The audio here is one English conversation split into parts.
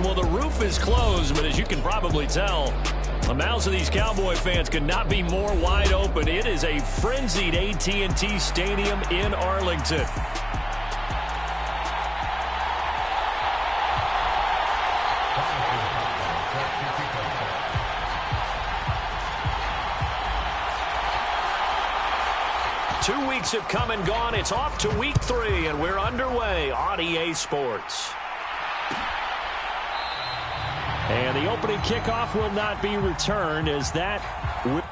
Well, the roof is closed, but as you can probably tell, the mouths of these Cowboy fans could not be more wide open. It is a frenzied AT&T Stadium in Arlington. Two weeks have come and gone. It's off to week 3, and we're underway on EA Sports. And the opening kickoff will not be returned as that will...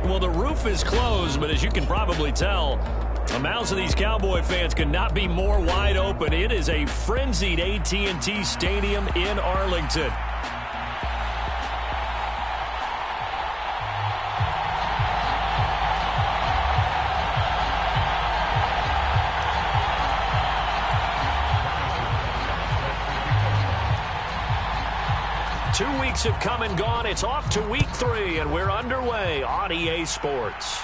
Well, the roof is closed, but as you can probably tell, the mouths of these Cowboy fans could not be more wide open. It is a frenzied AT&T Stadium in Arlington. Two weeks have come and gone. It's off to week 3, and we're underway on EA Sports.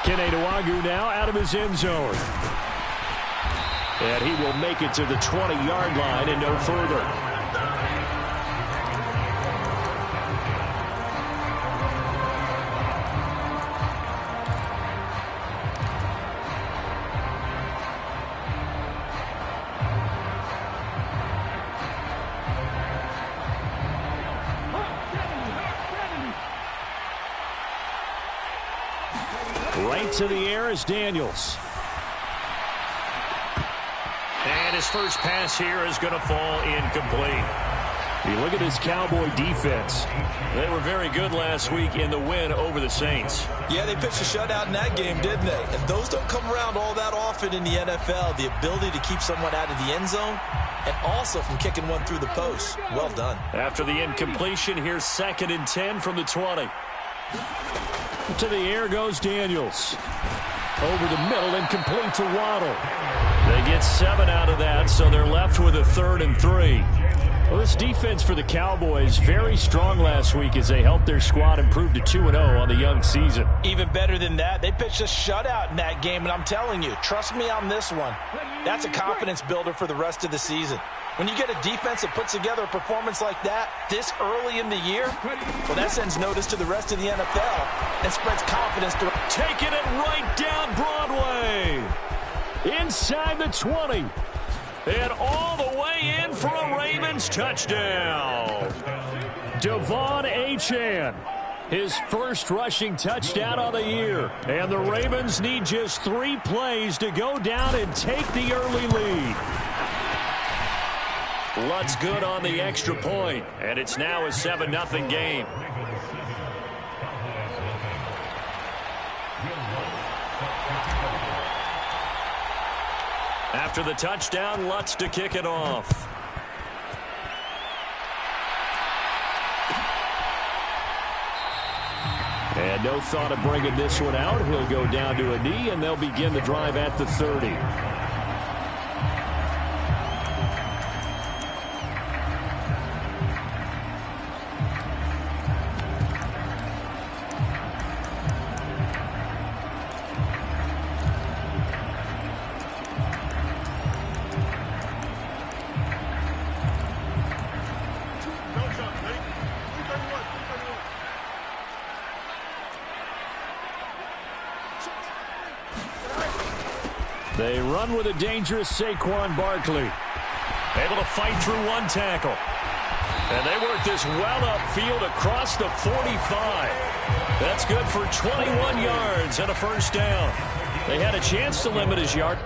Keneduagu now out of his end zone. And he will make it to the 20-yard line and no further. Right to the air is Daniels. And his first pass here is going to fall incomplete. You look at this Cowboy defense. They were very good last week in the win over the Saints. Yeah, they pitched a shutout in that game, didn't they? And those don't come around all that often in the NFL. The ability to keep someone out of the end zone and also from kicking one through the post. Well done. After the incompletion, here's 2nd and 10 from the 20. To the air goes Daniels. Over the middle and complete to Waddle. They get 7 out of that, so they're left with a 3rd and 3. Well, this defense for the Cowboys, very strong last week as they helped their squad improve to 2-0 on the young season. Even better than that, they pitched a shutout in that game, and I'm telling you, trust me on this one, that's a confidence builder for the rest of the season. When you get a defense that puts together a performance like that this early in the year, well, that sends notice to the rest of the NFL and spreads confidence to... Taking it right down Broadway. inside the 20. And all the way in for a Ravens touchdown. Devon Achane, his first rushing touchdown of the year. And the Ravens need just 3 plays to go down and take the early lead. Lutt's good on the extra point, and it's now a 7-0 game. After the touchdown, Lutz to kick it off. And no thought of bringing this one out. He'll go down to a knee, and they'll begin the drive at the 30. They run with a dangerous Saquon Barkley. Able to fight through one tackle. And they work this well upfield across the 45. That's good for 21 yards and a first down. They had a chance to limit his yard.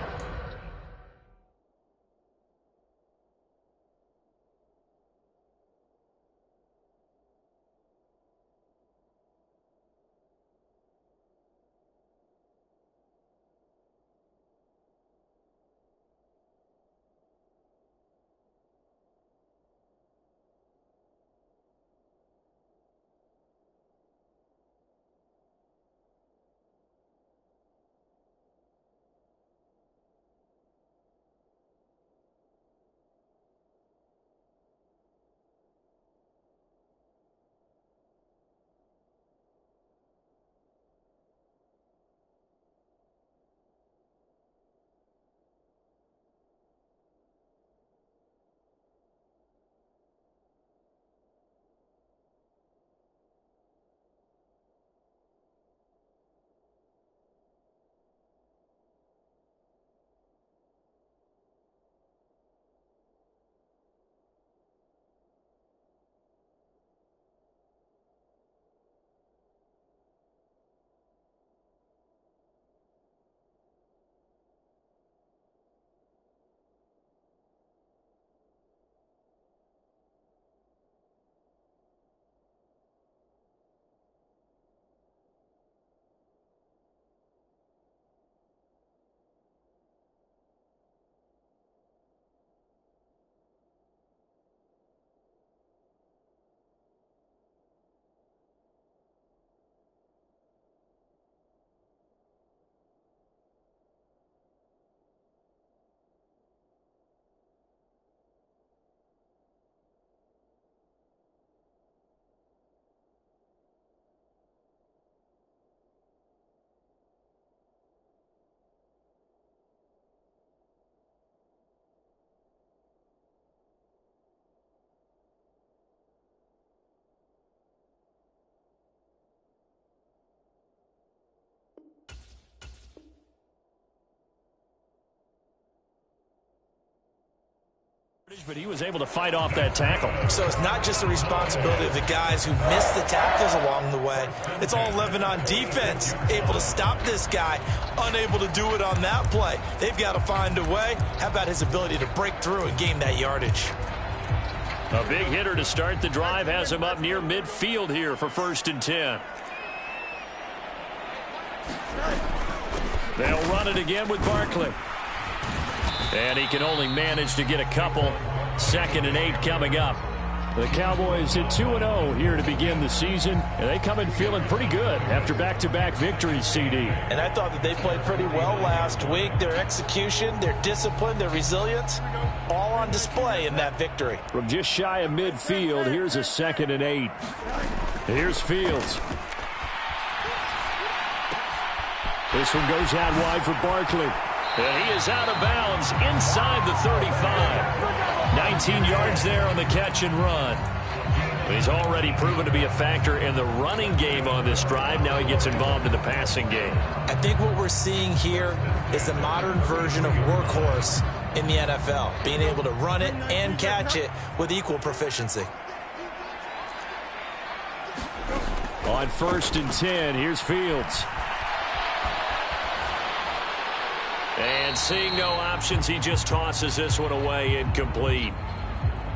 But he was able to fight off that tackle. So it's not just the responsibility of the guys who missed the tackles along the way. It's all living on defense. Able to stop this guy, unable to do it on that play. They've got to find a way. How about his ability to break through and gain that yardage? A big hitter to start the drive has him up near midfield here for 1st and 10. They'll run it again with Barkley. And he can only manage to get a couple. 2nd and 8 coming up. The Cowboys hit 2-0 here to begin the season, and they come in feeling pretty good after back-to-back victories, CD. And I thought that they played pretty well last week. Their execution, their discipline, their resilience, all on display in that victory. From just shy of midfield, here's a 2nd and 8. Here's Fields. This one goes out wide for Barkley. And he is out of bounds inside the 35. 19 yards there on the catch and run. He's already proven to be a factor in the running game on this drive. Now he gets involved in the passing game. I think what we're seeing here is the modern version of workhorse in the NFL, being able to run it and catch it with equal proficiency. On 1st and 10, here's Fields. And seeing no options, he just tosses this one away, incomplete.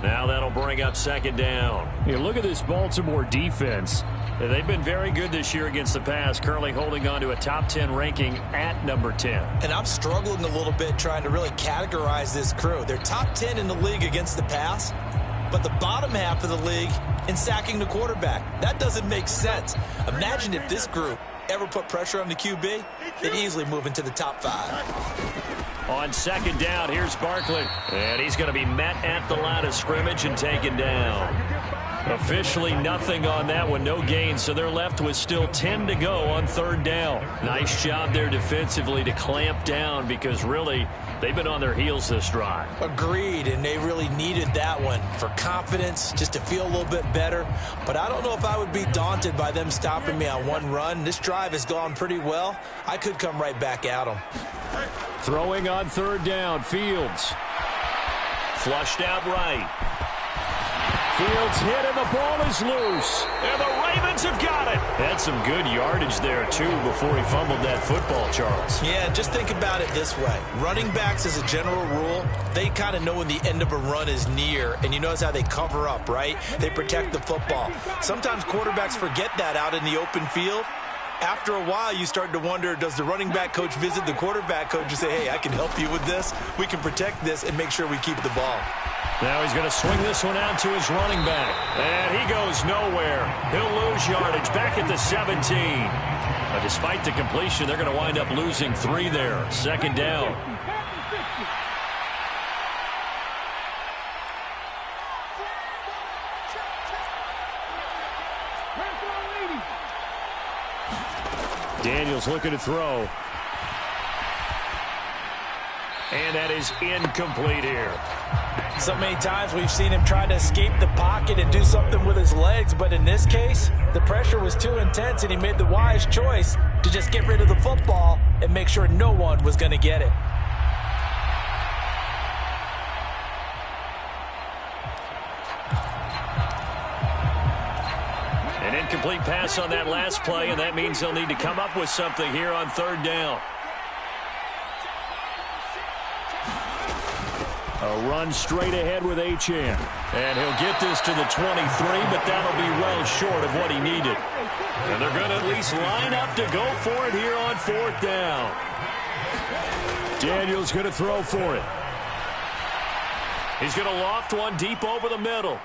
Now that'll bring up 2nd down. You look at this Baltimore defense. They've been very good this year against the pass, currently holding on to a top 10 ranking at number 10. And I'm struggling a little bit trying to really categorize this crew. They're top 10 in the league against the pass, but the bottom half of the league in sacking the quarterback. That doesn't make sense. Imagine if this group ever put pressure on the QB, they'd easily move into the top 5. On 2nd down, here's Barkley. And he's going to be met at the line of scrimmage and taken down. Officially nothing on that one, no gain, so they're left with still 10 to go on 3rd down. Nice job there defensively to clamp down because really they've been on their heels this drive. Agreed, and they really needed that one for confidence, just to feel a little bit better. But I don't know if I would be daunted by them stopping me on one run. This drive has gone pretty well. I could come right back at them. Throwing on 3rd down, Fields. Flushed out right. Fields hit and the ball is loose. And the Ravens have got it. Had some good yardage there, too, before he fumbled that football, Charles. Yeah, just think about it this way. Running backs, as a general rule, they kind of know when the end of a run is near. And you notice how they cover up, right? They protect the football. Sometimes quarterbacks forget that out in the open field. After a while, you start to wonder, does the running back coach visit the quarterback coach and say, hey, I can help you with this. We can protect this and make sure we keep the ball. Now he's going to swing this one out to his running back. And he goes nowhere. He'll lose yardage back at the 17. But despite the completion, they're going to wind up losing 3 there. 2nd down. Daniels looking to throw. And that is incomplete here. So many times we've seen him try to escape the pocket and do something with his legs, but in this case, the pressure was too intense and he made the wise choice to just get rid of the football and make sure no one was going to get it. An incomplete pass on that last play, and that means they'll need to come up with something here on 3rd down. A run straight ahead with Achane. And he'll get this to the 23, but that'll be well short of what he needed. And they're going to at least line up to go for it here on 4th down. Daniels going to throw for it. He's going to loft one deep over the middle.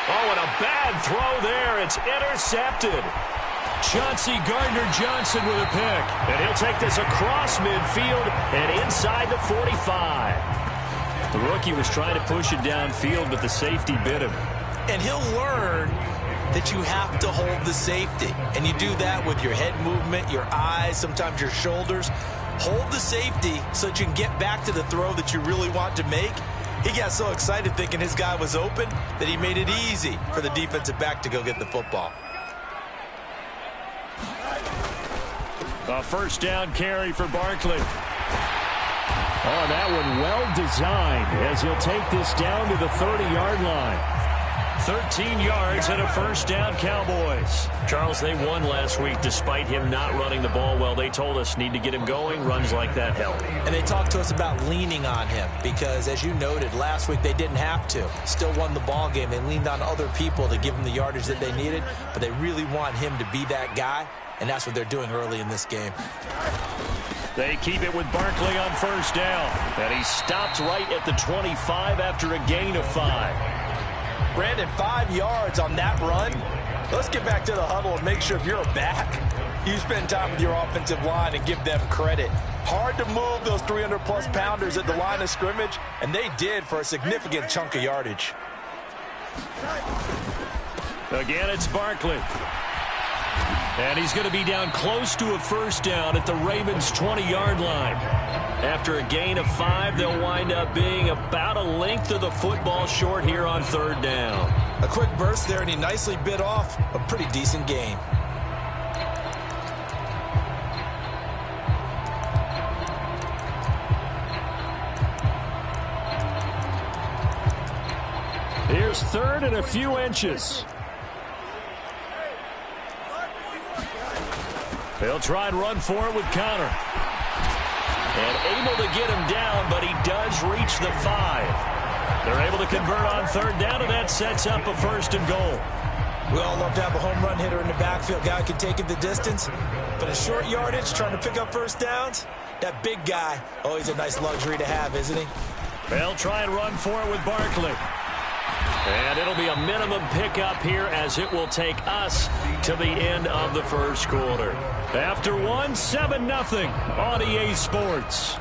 Oh, and a bad throw there. It's intercepted. Chauncey Gardner-Johnson with a pick. And he'll take this across midfield and inside the 45. The rookie was trying to push it downfield, but the safety bit him. And he'll learn that you have to hold the safety. And you do that with your head movement, your eyes, sometimes your shoulders. Hold the safety so that you can get back to the throw that you really want to make. He got so excited thinking his guy was open that he made it easy for the defensive back to go get the football. A 1st down carry for Barkley. Oh, that one well designed as he'll take this down to the 30-yard line. 13 yards and a 1st down, Cowboys. Charles, they won last week despite him not running the ball well. They told us need to get him going. Runs like that help. And they talked to us about leaning on him because, as you noted, last week they didn't have to. Still won the ball game. They leaned on other people to give them the yardage that they needed, but they really want him to be that guy, and that's what they're doing early in this game. They keep it with Barkley on 1st down. And he stopped right at the 25 after a gain of 5. Brandon, 5 yards on that run. Let's get back to the huddle and make sure if you're a back, you spend time with your offensive line and give them credit. Hard to move those 300-plus pounders at the line of scrimmage, and they did for a significant chunk of yardage. Again, it's Barkley. And he's going to be down close to a first down at the Ravens' 20-yard line. After a gain of 5, they'll wind up being about a length of the football short here on third down. A quick burst there, and he nicely bit off a pretty decent gain. Here's third and a few inches. They'll try and run for it with Connor. And able to get him down, but he does reach the 5. They're able to convert on third down, and that sets up a first and goal. We all love to have a home run hitter in the backfield. Guy can take it the distance. But a short yardage, trying to pick up first downs, that big guy, always a nice luxury to have, isn't he? They'll try and run for it with Barkley. And it'll be a minimum pickup here as it will take us to the end of the first quarter. After 1, 7-0 on EA Sports.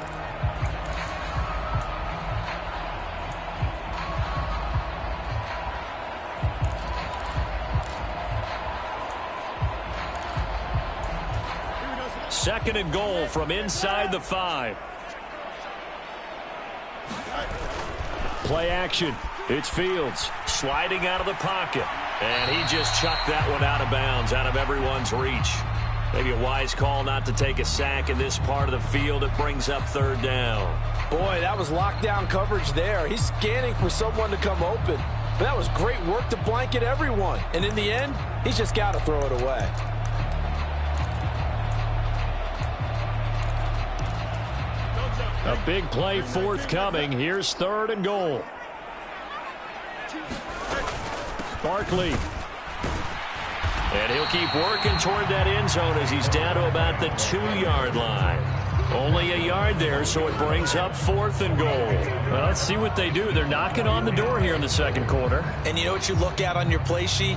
Second and goal from inside the 5. Play action. It's Fields sliding out of the pocket. And he just chucked that one out of bounds, out of everyone's reach. Maybe a wise call not to take a sack in this part of the field. It brings up third down. Boy, that was lockdown coverage there. He's scanning for someone to come open. But that was great work to blanket everyone. And in the end, he's just got to throw it away. A big play forthcoming. Here's third and goal. Barkley. And he'll keep working toward that end zone as he's down to about the 2-yard line. Only a yard there, so it brings up fourth and goal. Well, let's see what they do. They're knocking on the door here in the second quarter. And you know what you look at on your play sheet?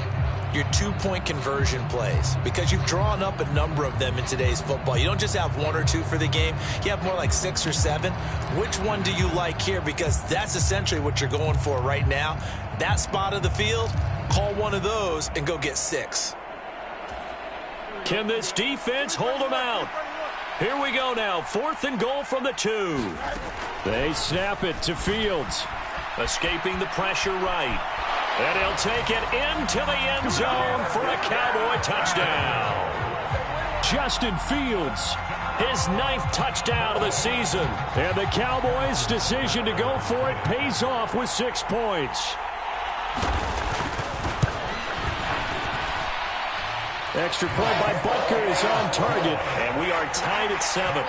Your 2-point conversion plays, because you've drawn up a number of them in today's football. You don't just have 1 or 2 for the game. You have more like 6 or 7. Which one do you like here? Because that's essentially what you're going for right now. That spot of the field, call one of those and go get 6. Can this defense hold them out? Here we go now. Fourth and goal from the 2. They snap it to Fields. Escaping the pressure right. And he'll take it into the end zone for a Cowboy touchdown. Justin Fields, his 9th touchdown of the season. And the Cowboys' decision to go for it pays off with 6 points. Extra point by Butker is on target. And we are tied at 7.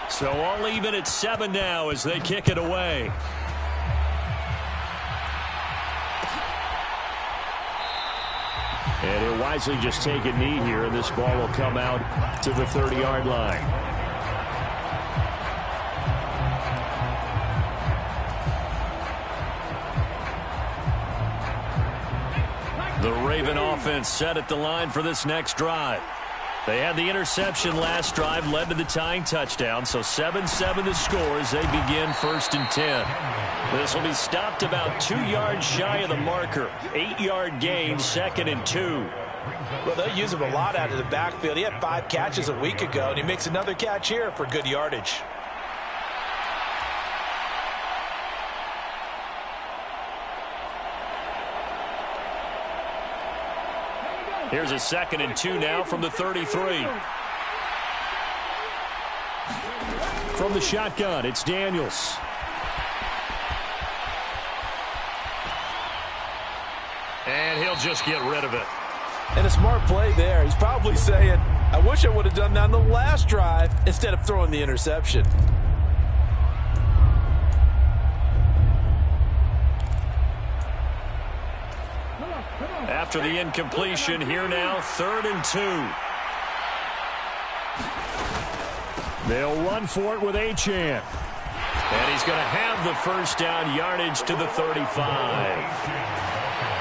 So all even at 7 now as they kick it away. And he'll wisely just take a knee here, and this ball will come out to the 30-yard line. The Raven offense set at the line for this next drive. They had the interception last drive, led to the tying touchdown, so 7-7 the score as they begin first and 10. This will be stopped about 2 yards shy of the marker. 8-yard gain, second and 2. Well, they'll use him a lot out of the backfield. He had 5 catches a week ago, and he makes another catch here for good yardage. Here's a second and 2 now from the 33. From the shotgun, it's Daniels. And he'll just get rid of it. And a smart play there. He's probably saying, I wish I would have done that on the last drive instead of throwing the interception. After the incompletion, here now, third and 2. They'll run for it with Achane. And he's going to have the first down, yardage to the 35.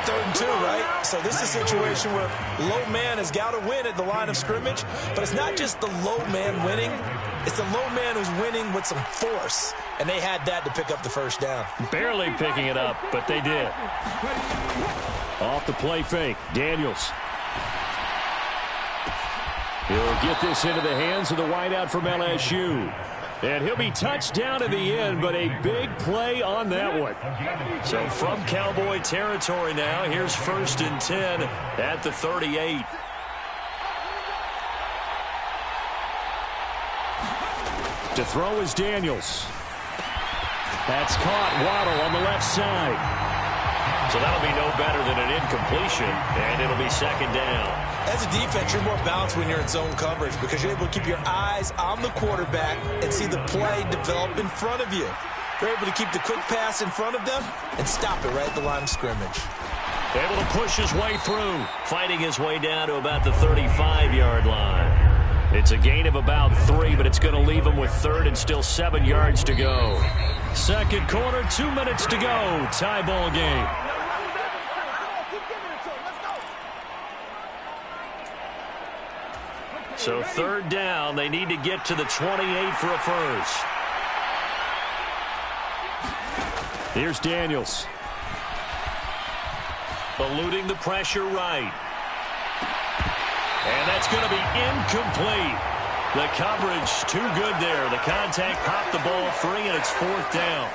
3rd and 2, right? So this is a situation where low man has got to win at the line of scrimmage, but it's not just the low man winning. It's the low man who's winning with some force, and they had that to pick up the first down. Barely picking it up, but they did. Off the play fake, Daniels. He'll get this into the hands of the wideout from LSU. And he'll be touched down in the end, but a big play on that one. So from Cowboy territory now, here's 1st and 10 at the 38. To throw is Daniels. That's caught. Waddle on the left side. So that'll be no better than an incompletion, and it'll be 2nd down. As a defense, you're more balanced when you're in zone coverage because you're able to keep your eyes on the quarterback and see the play develop in front of you. You're able to keep the quick pass in front of them and stop it right at the line of scrimmage. Able to push his way through, fighting his way down to about the 35-yard line. It's a gain of about 3, but it's going to leave him with 3rd and still 7 yards to go. 2nd quarter, 2 minutes to go. Tie ball game. So 3rd down, they need to get to the 28 for a first. Here's Daniels. Eluding the pressure right. And that's going to be incomplete. The coverage too good there. The contact popped the ball free, and it's 4th down.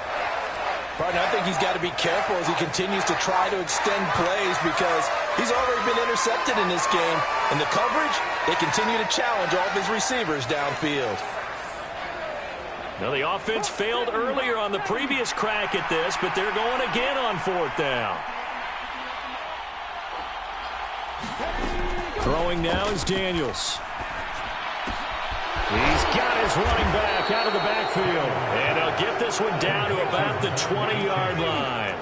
Partner, I think he's got to be careful as he continues to try to extend plays because he's already been intercepted in this game. And the coverage, they continue to challenge all of his receivers downfield. Now, the offense failed earlier on the previous crack at this, but they're going again on 4th down. Throwing now is Daniels. He's got his running back out of the backfield. And he'll get this one down to about the 20-yard line.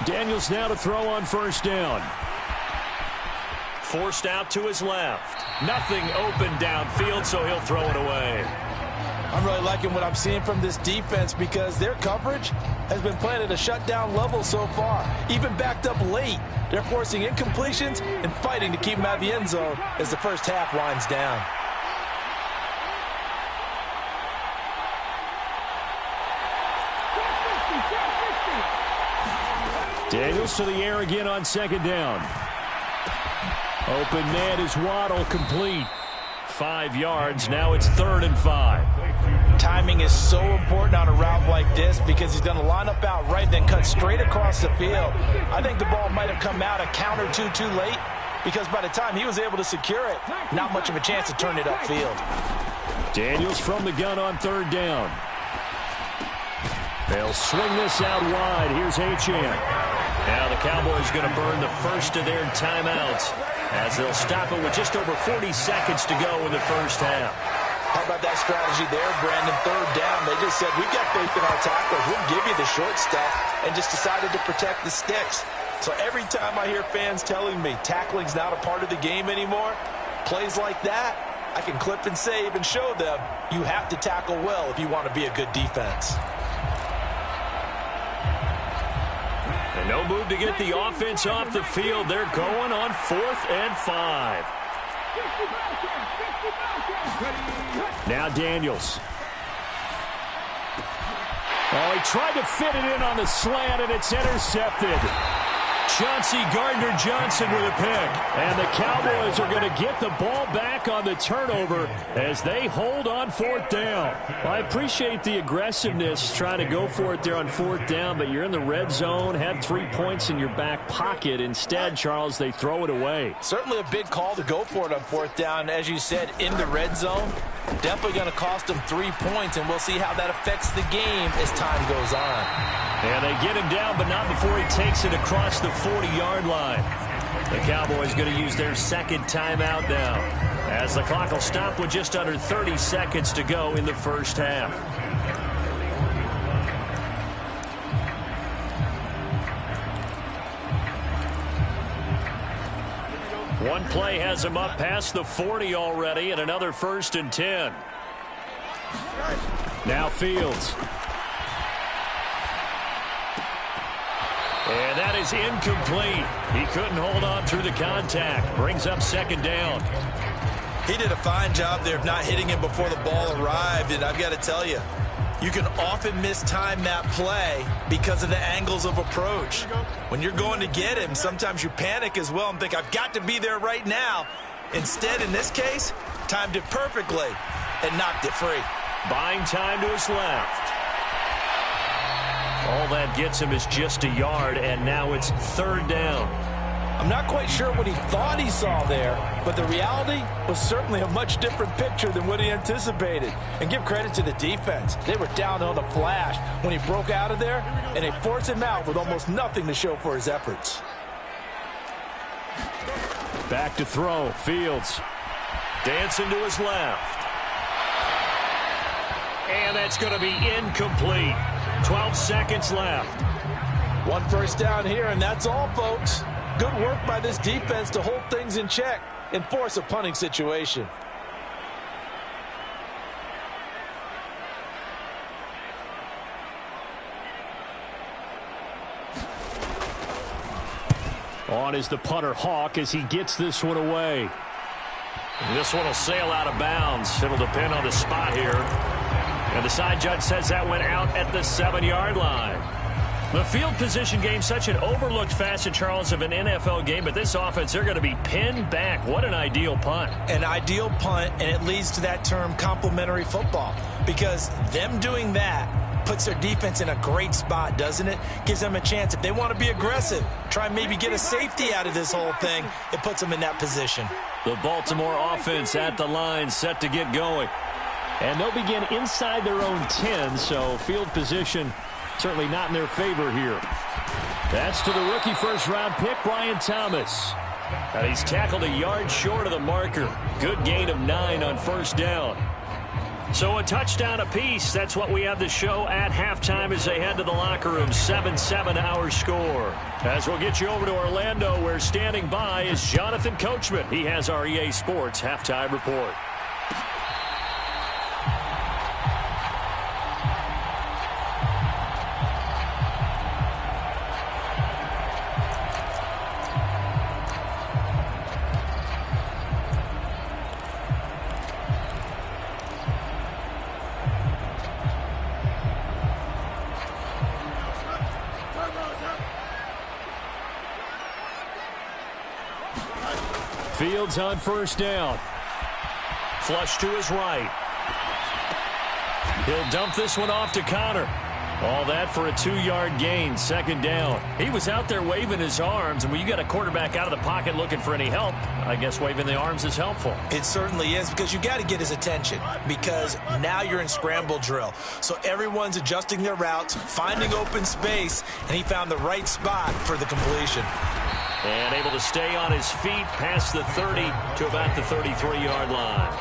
Daniels now to throw on 1st down. Forced out to his left. Nothing open downfield, so he'll throw it away. I'm really liking what I'm seeing from this defense because their coverage has been playing at a shutdown level so far. Even backed up late, they're forcing incompletions and fighting to keep them out of the end zone as the first half winds down. Daniels to the air again on 2nd down. Open man is Waddle, complete. 5 yards. Now it's 3rd and 5. Timing is so important on a route like this because he's going to line up out right, then cut straight across the field. I think the ball might have come out a count or two too late because by the time he was able to secure it, not much of a chance to turn it upfield. Daniels from the gun on 3rd down. They'll swing this out wide. Here's Achane. Now the Cowboys going to burn the first of their timeouts as they'll stop it with just over 40 seconds to go in the first half. How about that strategy there, Brandon? 3rd down. They just said, we've got faith in our tacklers. We'll give you the short stuff, and just decided to protect the sticks. So every time I hear fans telling me tackling's not a part of the game anymore, plays like that, I can clip and save and show them you have to tackle well if you want to be a good defense. And no move to get the offense off the field. They're going on 4th and 5. Now Daniels. Oh, he tried to fit it in on the slant, and it's intercepted. Chauncey Gardner-Johnson with a pick. And the Cowboys are going to get the ball back on the turnover as they hold on 4th down. Well, I appreciate the aggressiveness trying to go for it there on 4th down, but you're in the red zone, had 3 points in your back pocket. Instead, Charles, they throw it away. Certainly a big call to go for it on 4th down. As you said, in the red zone, definitely going to cost them 3 points, and we'll see how that affects the game as time goes on. And they get him down, but not before he takes it across the 40-yard line. The Cowboys going to use their 2nd timeout now, as the clock will stop with just under 30 seconds to go in the first half. One play has him up past the 40 already, and another 1st and 10. Now Fields. And that is incomplete. He couldn't hold on through the contact. Brings up 2nd down. He did a fine job there of not hitting him before the ball arrived, and I've got to tell you, you can often mistime that play because of the angles of approach. When you're going to get him, sometimes you panic as well and think, I've got to be there right now. Instead, in this case, timed it perfectly and knocked it free. Buying time to his left. All that gets him is just a yard, and now it's 3rd down. I'm not quite sure what he thought he saw there, but the reality was certainly a much different picture than what he anticipated. And give credit to the defense. They were down on the flash when he broke out of there, and they forced him out with almost nothing to show for his efforts. Back to throw. Fields dancing to his left. And that's going to be incomplete. 12 seconds left. 1 first down here, and that's all, folks. Good work by this defense to hold things in check and force a punting situation. On is the punter, Hawk, as he gets this one away. And this one will sail out of bounds. It'll depend on the spot here. And the side judge says that went out at the 7-yard line. The field position game, such an overlooked facet, Charles, of an NFL game, but this offense, they're going to be pinned back. What an ideal punt. An ideal punt, and it leads to that term complementary football, because them doing that puts their defense in a great spot, doesn't it? Gives them a chance. If they want to be aggressive, try and maybe get a safety out of this whole thing, it puts them in that position. The Baltimore offense at the line, set to get going. And they'll begin inside their own 10, so field position certainly not in their favor here. That's to the rookie first-round pick, Brian Thomas. And he's tackled a yard short of the marker. Good gain of 9 on 1st down. So a touchdown apiece. That's what we have to show at halftime as they head to the locker room. 7-7 our score. As we'll get you over to Orlando, where standing by is Jonathan Coachman. He has our EA Sports halftime report. Fields on 1st down. Flush to his right. He'll dump this one off to Connor. All that for a 2-yard gain, 2nd down. He was out there waving his arms, and when you got a quarterback out of the pocket looking for any help, I guess waving the arms is helpful. It certainly is, because you got to get his attention, because now you're in scramble drill. So everyone's adjusting their routes, finding open space, and he found the right spot for the completion. And able to stay on his feet past the 30 to about the 33-yard line.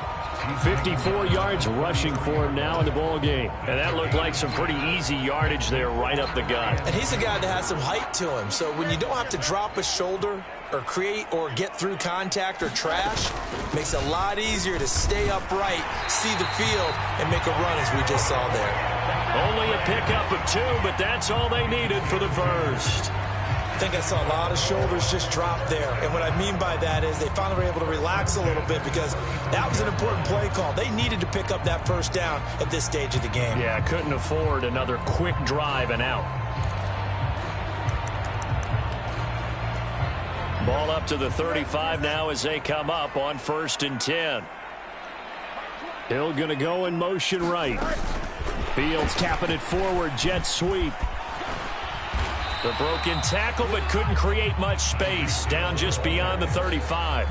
54 yards rushing for him now in the ball game. And that looked like some pretty easy yardage there right up the gut. And he's a guy that has some height to him. So when you don't have to drop a shoulder or create or get through contact or trash, makes it a lot easier to stay upright, see the field, and make a run as we just saw there. Only a pickup of 2, but that's all they needed for the first. I think I saw a lot of shoulders just drop there. And what I mean by that is they finally were able to relax a little bit, because that was an important play call. They needed to pick up that 1st down at this stage of the game. Yeah, couldn't afford another quick drive and out. Ball up to the 35 now as they come up on 1st and 10. Hill going to go in motion right. Fields tapping it forward, jet sweep. The broken tackle, but couldn't create much space. Down just beyond the 35.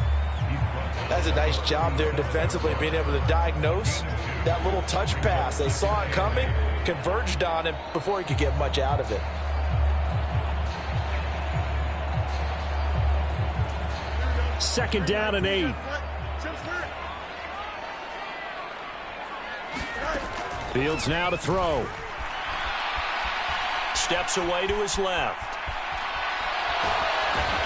That's a nice job there defensively, being able to diagnose that little touch pass. They saw it coming, converged on him before he could get much out of it. Second down and 8. Fields now to throw. Steps away to his left.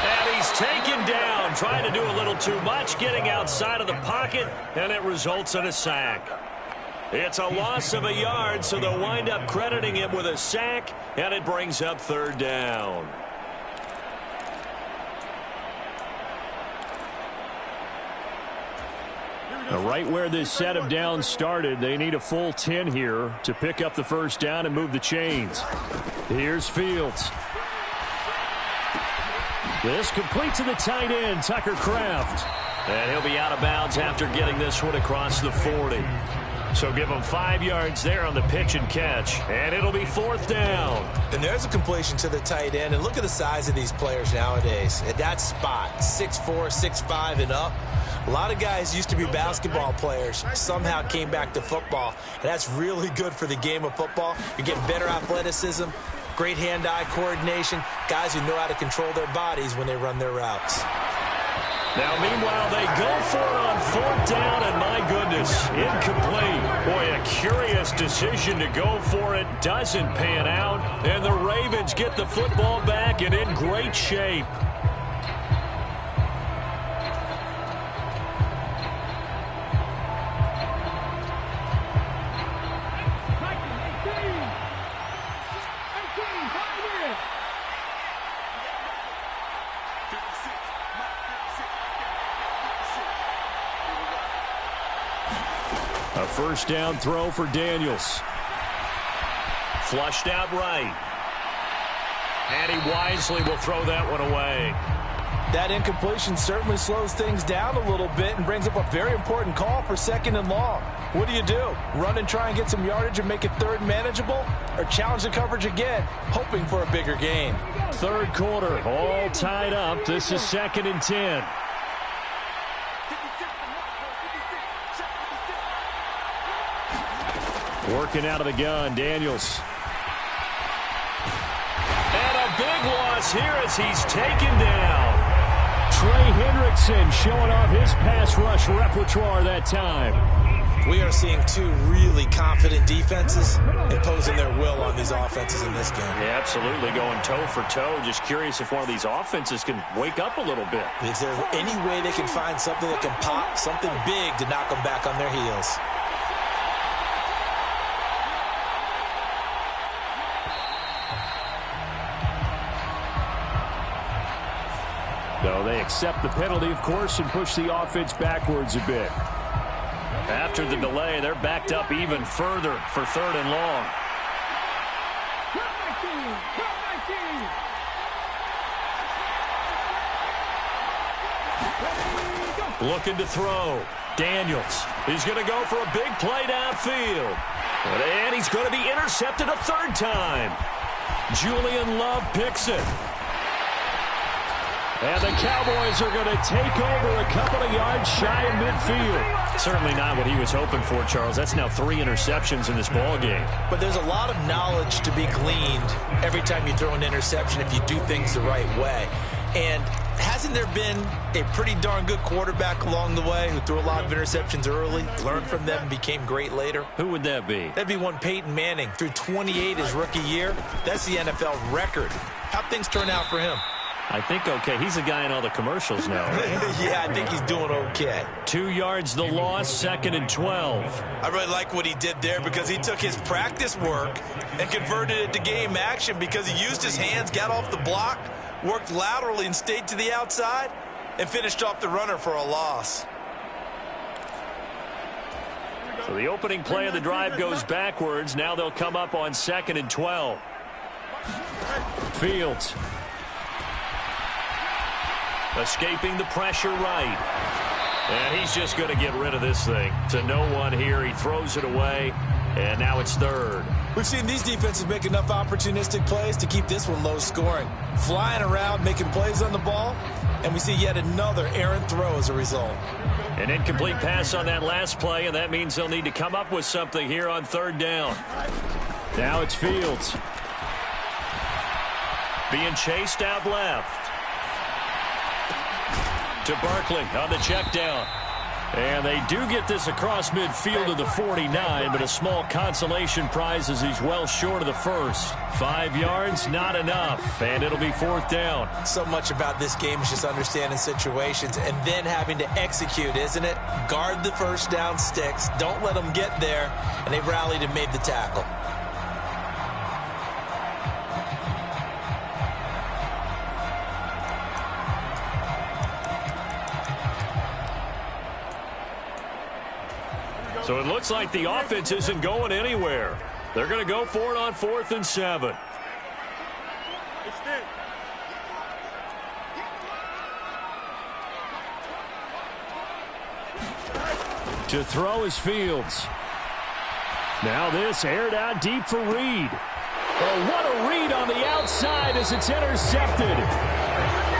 And he he's taken down, trying to do a little too much, getting outside of the pocket, and it results in a sack. It's a loss of a yard, so they'll wind up crediting him with a sack, and it brings up third down. Right where this set of downs started, they need a full 10 here to pick up the first down and move the chains. Here's Fields. This complete to the tight end, Tucker Kraft. And he'll be out of bounds after getting this one across the 40. So give him 5 yards there on the pitch and catch. And it'll be fourth down. And there's a completion to the tight end. And look at the size of these players nowadays. At that spot, 6'4", 6'5", and up. A lot of guys used to be basketball players, somehow came back to football. And that's really good for the game of football. You're getting better athleticism, great hand-eye coordination, guys who know how to control their bodies when they run their routes. Now, meanwhile, they go for it on fourth down, and my goodness, incomplete. Boy, a curious decision to go for it. Doesn't pan out, and the Ravens get the football back and in great shape. A first down throw for Daniels. Flushed out right. And he wisely will throw that one away. That incompletion certainly slows things down a little bit and brings up a very important call for second and long. What do? Run and try and get some yardage and make it third manageable? Or challenge the coverage again, hoping for a bigger gain? Third quarter, all tied up. This is 2nd and 10. Working out of the gun, Daniels. And a big loss here as he's taken down. Trey Hendrickson showing off his pass rush repertoire that time. We are seeing two really confident defenses imposing their will on these offenses in this game. Yeah, absolutely, going toe for toe. Just curious if one of these offenses can wake up a little bit. Is there any way they can find something that can pop, something big to knock them back on their heels? No, they accept the penalty, of course, and push the offense backwards a bit. After the delay, they're backed up even further for third and long. Looking to throw. Daniels. He's going to go for a big play downfield. And he's going to be intercepted a third time. Julian Love picks it. And the Cowboys are going to take over a couple of yards shy of midfield. Certainly not what he was hoping for, Charles. That's now 3 interceptions in this ball game. But there's a lot of knowledge to be gleaned every time you throw an interception if you do things the right way. And hasn't there been a pretty darn good quarterback along the way who threw a lot of interceptions early, learned from them, and became great later? Who would that be? That'd be one Peyton Manning. Threw 28 his rookie year. That's the NFL record. How'd things turn out for him? I think okay. He's a guy in all the commercials now. Right? Yeah, I think he's doing okay. 2 yards the loss, 2nd and 12. I really like what he did there because he took his practice work and converted it to game action because he used his hands, got off the block, worked laterally and stayed to the outside, and finished off the runner for a loss. So the opening play of the drive goes backwards. Now they'll come up on 2nd and 12. Fields. Escaping the pressure right. And he's just going to get rid of this thing. To no one here. He throws it away. And now it's third. We've seen these defenses make enough opportunistic plays to keep this one low scoring. Flying around, making plays on the ball. And we see yet another errant throw as a result. An incomplete pass on that last play, and that means they'll need to come up with something here on third down. Now it's Fields. Being chased out left. To Barkley on the check down. And they do get this across midfield to the 49, but a small consolation prize as he's well short of the first. 5 yards, not enough, and it'll be 4th down. So much about this game is just understanding situations and then having to execute, isn't it? Guard the first down sticks, don't let them get there, and they rallied and made the tackle. So it looks like the offense isn't going anywhere. They're going to go for it on 4th and 7. To throw is Fields. Now this aired out deep for Reed. Oh, what a read on the outside as it's intercepted.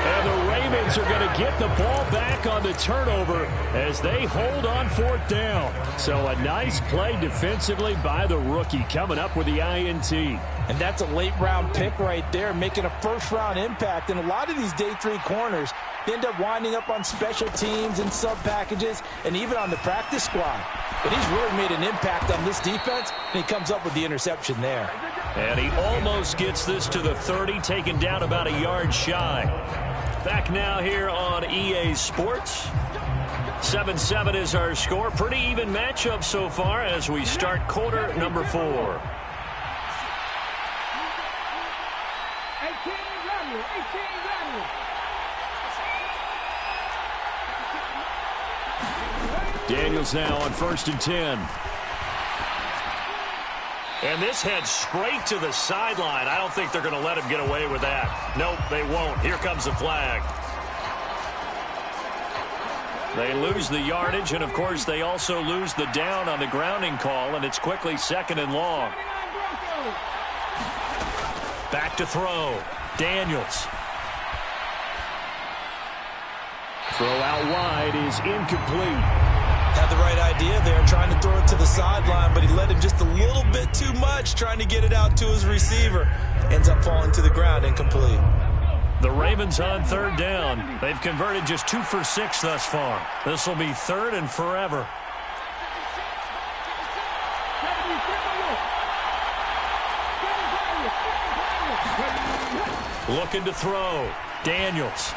And the Ravens are going to get the ball back on the turnover as they hold on 4th down. So a nice play defensively by the rookie coming up with the INT. And that's a late-round pick right there, making a first-round impact. And a lot of these day 3 corners end up winding up on special teams and sub-packages and even on the practice squad. But he's really made an impact on this defense, and he comes up with the interception there. And he almost gets this to the 30, taken down about a yard shy. Back now here on EA Sports. 7-7 is our score. Pretty even matchup so far as we start quarter number 4. Daniels now on 1st and 10. And this heads straight to the sideline. I don't think they're going to let him get away with that. Nope, they won't. Here comes the flag. They lose the yardage, and, of course, they also lose the down on the grounding call, and it's quickly 2nd and long. Back to throw. Daniels. Throw out wide is incomplete. Had the right idea there, trying to throw it to the sideline, but he let him just a little bit too much, trying to get it out to his receiver. Ends up falling to the ground, incomplete. The Ravens on 3rd down. They've converted just 2 for 6 thus far. This will be 3rd and forever. Looking to throw. Daniels.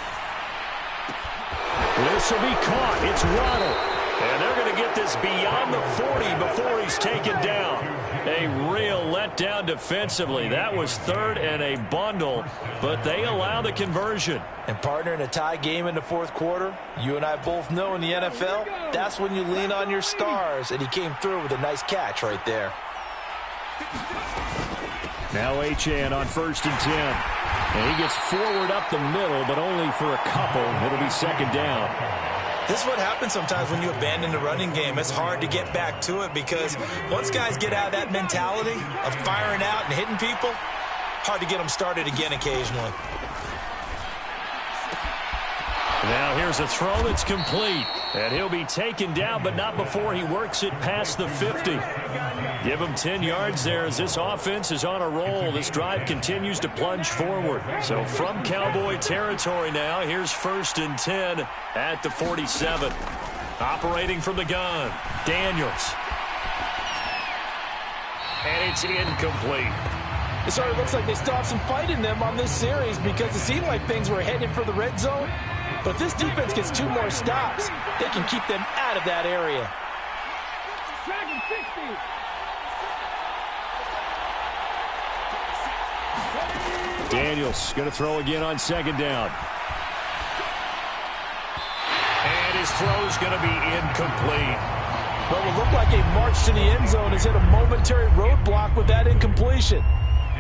This will be caught. It's Waddle. And they're going to get this beyond the 40 before he's taken down. A real letdown defensively. That was 3rd and a bundle, but they allow the conversion. And, partner, in a tie game in the 4th quarter, you and I both know in the NFL, that's when you lean on your stars, and he came through with a nice catch right there. Now Achane on 1st and 10. And he gets forward up the middle, but only for a couple. It'll be 2nd down. This is what happens sometimes when you abandon the running game. It's hard to get back to it because once guys get out of that mentality of firing out and hitting people, hard to get them started again occasionally. Now here's a throw that's complete. And he'll be taken down, but not before he works it past the 50. Give him 10 yards there as this offense is on a roll. This drive continues to plunge forward. So from Cowboy territory now, here's 1st and 10 at the 47. Operating from the gun, Daniels. And it's incomplete. It sort of looks like they still have some fight in them on this series because it seemed like things were headed for the red zone. But if this defense gets 2 more stops, they can keep them out of that area. Daniels going to throw again on 2nd down. And his throw's going to be incomplete. What will look like a march to the end zone has hit a momentary roadblock with that incompletion.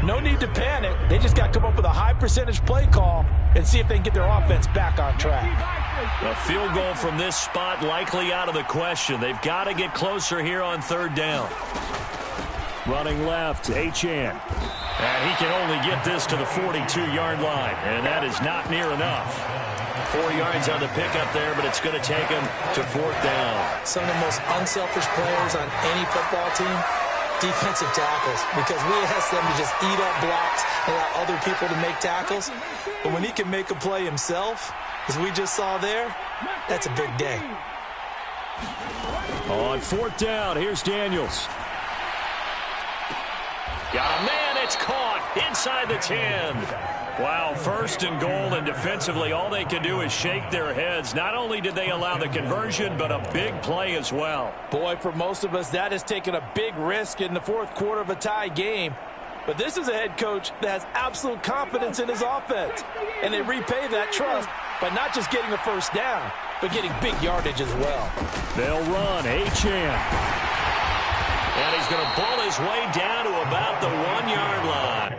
No need to panic. They just got to come up with a high percentage play call and see if they can get their offense back on track. A field goal from this spot likely out of the question. They've got to get closer here on 3rd down. Running left, Achane. And he can only get this to the 42-yard line, and that is not near enough. 4 yards on the pickup there, but it's going to take him to 4th down. Some of the most unselfish players on any football team, defensive tackles, because we ask them to just eat up blocks and allow other people to make tackles. But when he can make a play himself, as we just saw there, that's a big day. On 4th down, here's Daniels. Got a man, it's caught inside the 10. Wow, 1st and goal, and defensively all they can do is shake their heads. Not only did they allow the conversion, but a big play as well. Boy, for most of us, that has taken a big risk in the 4th quarter of a tie game. But this is a head coach that has absolute confidence in his offense. And they repay that trust by not just getting a 1st down, but getting big yardage as well. They'll run, Achane. And he's going to pull his way down to about the 1-yard line.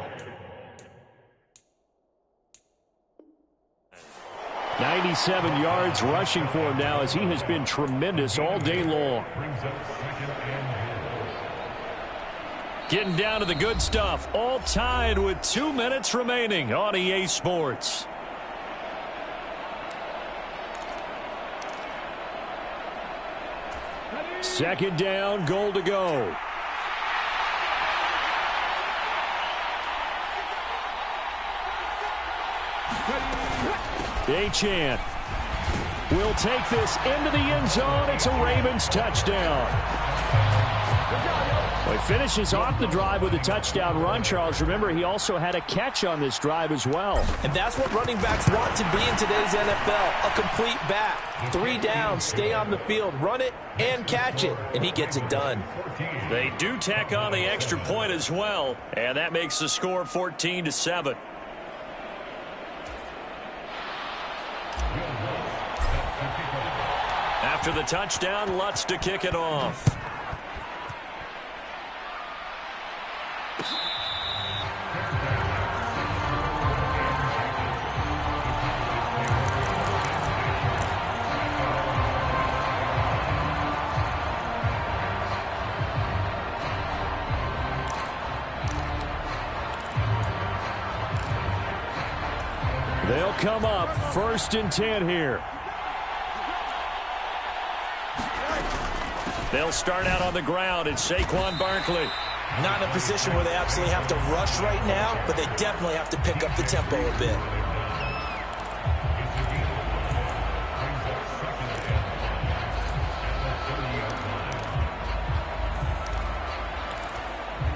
97 yards rushing for him now, as he has been tremendous all day long. Getting down to the good stuff, all tied with 2 minutes remaining on EA Sports. Second down, goal to go. Achane will take this into the end zone. It's a Ravens touchdown. Well, he finishes off the drive with a touchdown run, Charles. Remember, he also had a catch on this drive as well. And that's what running backs want to be in today's NFL, a complete back. 3 downs, stay on the field, run it, and catch it, and he gets it done. They do tack on the extra point as well, and that makes the score 14-7. After the touchdown, Lutz to kick it off. They'll come up 1st and 10 here. They'll start out on the ground. It's Saquon Barkley. Not in a position where they absolutely have to rush right now, but they definitely have to pick up the tempo a bit.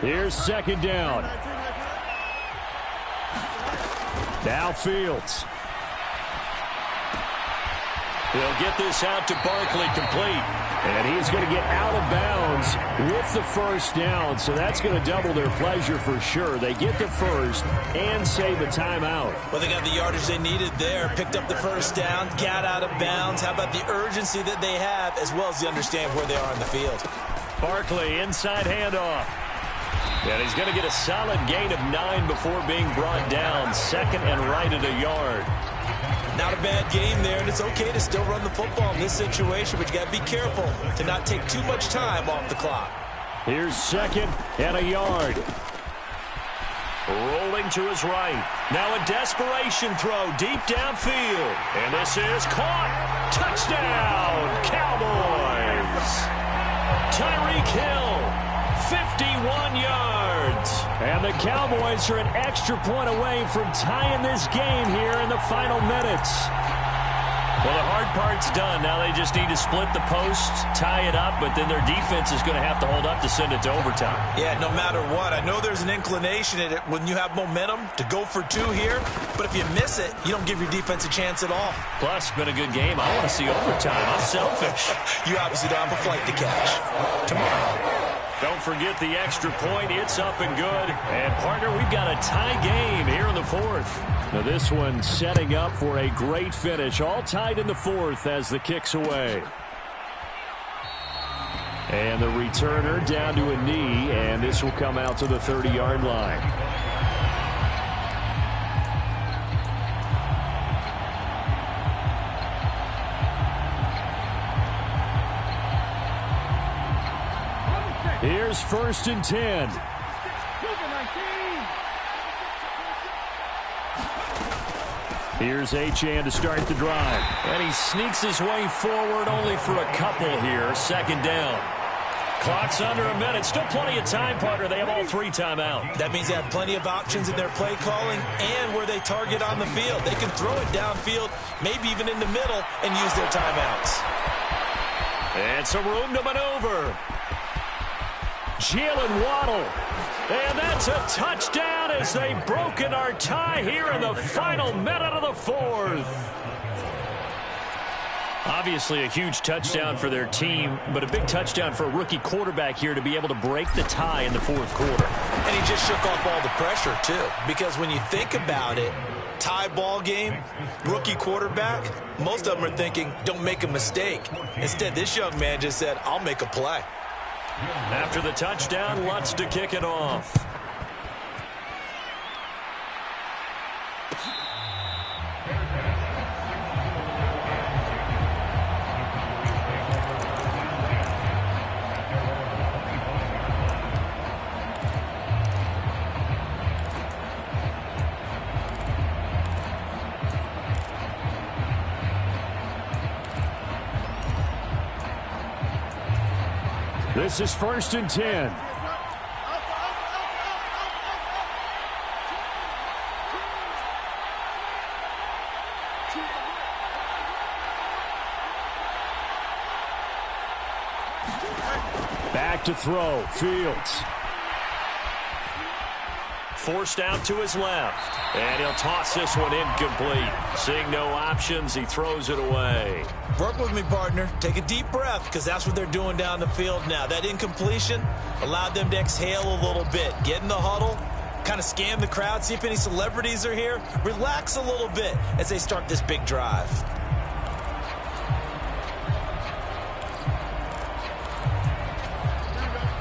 Here's 2nd down. Now Fields. He'll get this out to Barkley, complete. And he's going to get out of bounds with the 1st down. So that's going to double their pleasure for sure. They get the 1st and save a timeout. Well, they got the yardage they needed there. Picked up the 1st down, got out of bounds. How about the urgency that they have, as well as they understand where they are in the field. Barkley, inside handoff. And he's going to get a solid gain of 9 before being brought down. 2nd and right at a yard. Not a bad game there, and it's okay to still run the football in this situation, but you got to be careful to not take too much time off the clock. Here's 2nd and a yard. Rolling to his right. Now a desperation throw deep downfield. And this is caught. Touchdown, Cowboys. Tyreek Hill, 51 yards. And the Cowboys are an extra point away from tying this game here in the final minutes. Well, the hard part's done. Now they just need to split the posts, tie it up, but then their defense is going to have to hold up to send it to overtime. Yeah, no matter what. I know there's an inclination in it when you have momentum to go for 2 here, but if you miss it, you don't give your defense a chance at all. Plus, it's been a good game. I want to see overtime. I'm selfish. You obviously don't have a flight to catch. Tomorrow. Don't forget the extra point. It's up and good. And, partner, we've got a tie game here in the 4th. Now, this one setting up for a great finish. All tied in the 4th as the kick's away. And the returner down to a knee, and this will come out to the 30-yard line. Here's 1st and 10. Here's Achane to start the drive. And he sneaks his way forward only for a couple here. 2nd down. Clock's under a minute. Still plenty of time, partner. They have all 3 timeouts. That means they have plenty of options in their play calling and where they target on the field. They can throw it downfield, maybe even in the middle, and use their timeouts. And some room to maneuver. Jalen Waddle. And that's a touchdown as they've broken our tie here in the final minute of the fourth. Obviously a huge touchdown for their team, but a big touchdown for a rookie quarterback here to be able to break the tie in the fourth quarter. And he just shook off all the pressure, too, because when you think about it, tie ball game, rookie quarterback, most of them are thinking, don't make a mistake. Instead, this young man just said, I'll make a play. After the touchdown, Lutz to kick it off. This is 1st and 10. Back to throw. Fields. Forced out to his left. And he'll toss this one incomplete. Seeing no options, he throws it away. Work with me, partner. Take a deep breath, because that's what they're doing down the field now. That incompletion allowed them to exhale a little bit. Get in the huddle, kind of scan the crowd, see if any celebrities are here. Relax a little bit as they start this big drive.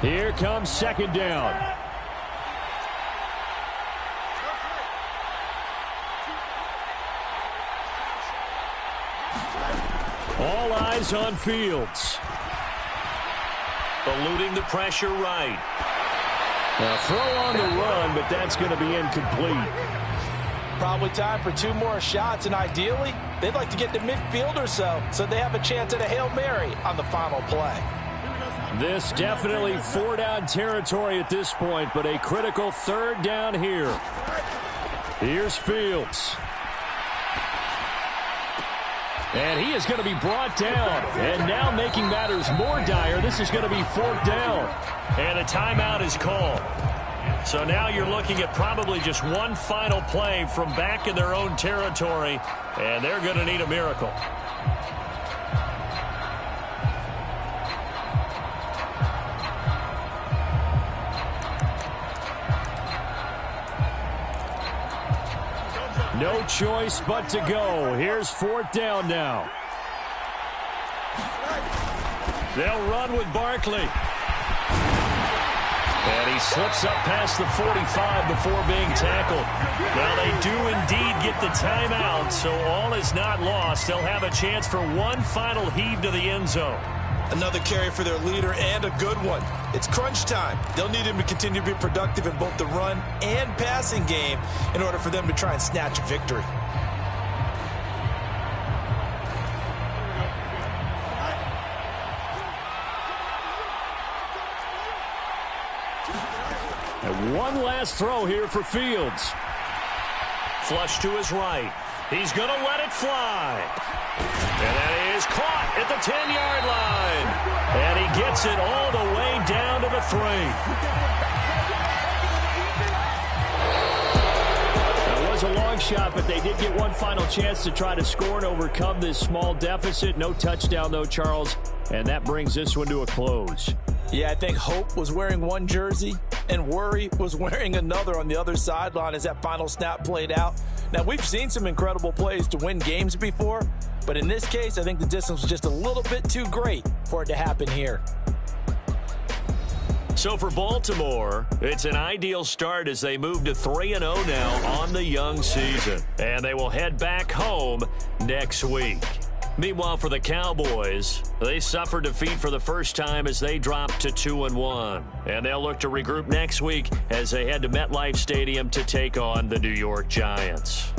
Here comes 2nd down. All eyes on Fields. Eluding the pressure right. A throw on the run, but that's going to be incomplete. Probably time for 2 more shots, and ideally, they'd like to get to midfield or so they have a chance at a Hail Mary on the final play. This definitely 4-down territory at this point, but a critical 3rd down here. Here's Fields. And he is going to be brought down. And now making matters more dire, this is going to be 4th down. And a timeout is called. So now you're looking at probably just one final play from back in their own territory. And they're going to need a miracle. No choice but to go. Here's 4th down now. They'll run with Barkley. And he slips up past the 45 before being tackled. Well, they do indeed get the timeout, so all is not lost. They'll have a chance for one final heave to the end zone. Another carry for their leader, and a good one. It's crunch time. They'll need him to continue to be productive in both the run and passing game in order for them to try and snatch a victory. And one last throw here for Fields. Flush to his right. He's going to let it fly. And that is caught at the 10-yard line. And he gets it all the way down to the 3. That was a long shot, but they did get one final chance to try to score and overcome this small deficit. No touchdown, though, Charles. And that brings this one to a close. Yeah, I think Hope was wearing one jersey and Worry was wearing another on the other sideline as that final snap played out. Now, we've seen some incredible plays to win games before, but in this case, I think the distance was just a little bit too great for it to happen here. So for Baltimore, it's an ideal start as they move to 3-0 now on the young season. And they will head back home next week. Meanwhile, for the Cowboys, they suffered defeat for the first time as they dropped to 2-1. And they'll look to regroup next week as they head to MetLife Stadium to take on the New York Giants.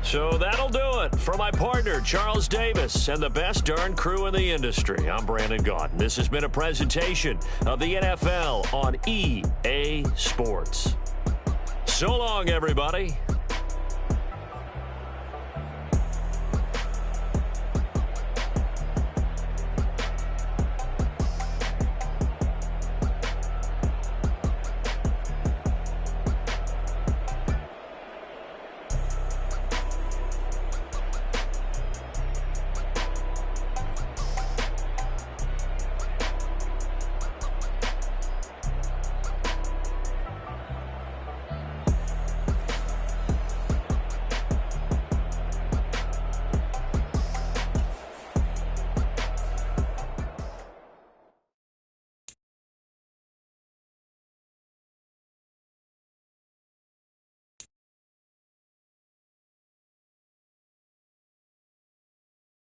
So that'll do it. For my partner, Charles Davis, and the best darn crew in the industry, I'm Brandon Gaudin. This has been a presentation of the NFL on EA Sports. So long, everybody.